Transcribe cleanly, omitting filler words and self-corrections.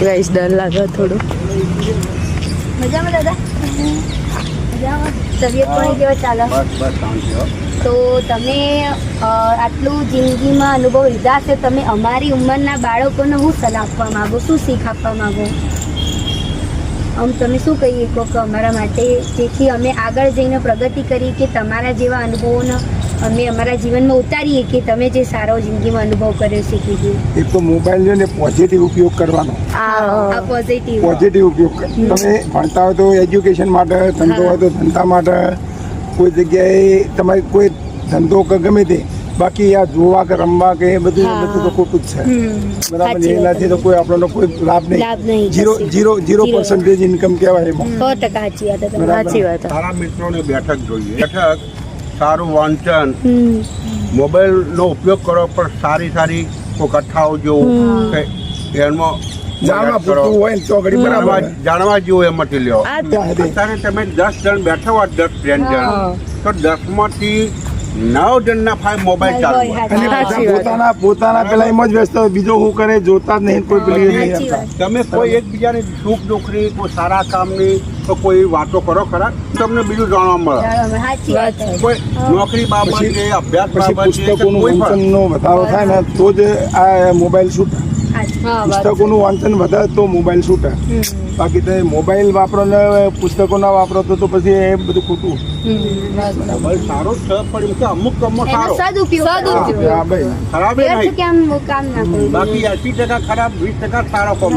Guys ડર લાગે થોડું. મજામાં દાદા? મજામાં. તબિયત પાણી કેવો ચાલે? બસ શાંતિ હો. તો તમે આટલું જિંદગીમાં અનુભવ લીધા છે, તમે અમારી ઉંમરના બાળકોને શું સલાહ આપવા માંગો, શું શીખ આપવા માંગો? તમે શું કહીએ કહો કે અમારા માટે, જેથી અમે આગળ જઈને પ્રગતિ કરી કે તમારા જેવા અનુભવોને અમે અમારા જીવનમાં ઉતારીએ કે તમે જે સારો જિંદગીમાં અનુભવ કર્યો શીખી ગયું. એક તો મોબાઈલ છે ને પોઝિટિવ ઉપયોગ કરવાનો. આ પોઝિટિવ ઉપયોગ. તમે ભણતા હોય તો એજ્યુકેશન માટે, ધંધો હોય તો ધંધા માટે, કોઈ જગ્યાએ તમારે કોઈ ધંધો કે ગમે તે, બાકી આ જોવા કે રમવા કે એ બધું તો ખોટું જ છે. બરાબર. એનાથી તો કોઈ આપણને કોઈ લાભ નહીં. 0% ઇન્કમ કહેવાય એમાં. 100% સાચી વાત. સારા મિત્રોની બેઠક જોઈએ. બેઠક, સારું વાંચન, મોબાઈલનો ઉપયોગ કરો પણ સારી કોઈ કથાઓ જોવું કે એમાં જાણવા પૂરતું હોય ને તો ઘડી બરાબર. જાણવા જેવું એમાંથી લ્યો. અત્યારે તમે 10 જણ બેઠા હોય, 10 જણ, તો 10 માંથી 9 જણના પાસે મોબાઈલ ચાલુ હોય. અને પોતાના પેલા એમ જ વ્યસ્ત હોય, બીજો શું કરે જોતા જ નહીં, કોઈ પેલી નહીં. તમે કોઈ એકબીજાની સુખ દુઃખની, કોઈ સારા કામની તો કોઈ વાતો કરો ખરા, તમને બીજું જાણવા મળે. કોઈ નોકરી બાબત કે અભ્યાસ પછી બાબત પુસ્તકોનું વાંચનનો વધારો થાય ને તો જ આ મોબાઈલ છૂટે. પુસ્તકોનું વાંચન વધારે તો મોબાઈલ છૂટે. બાકી તો મોબાઈલ વાપરો ને પુસ્તકો ના વાપરો તો પછી એ બધું ખોટું. મોબાઈલ સારો જ છે પણ એમ કે અમુક કામમાં સારો, ખરાબ કામ ના બાકી 80% ખરાબ, 20% સારો કામ.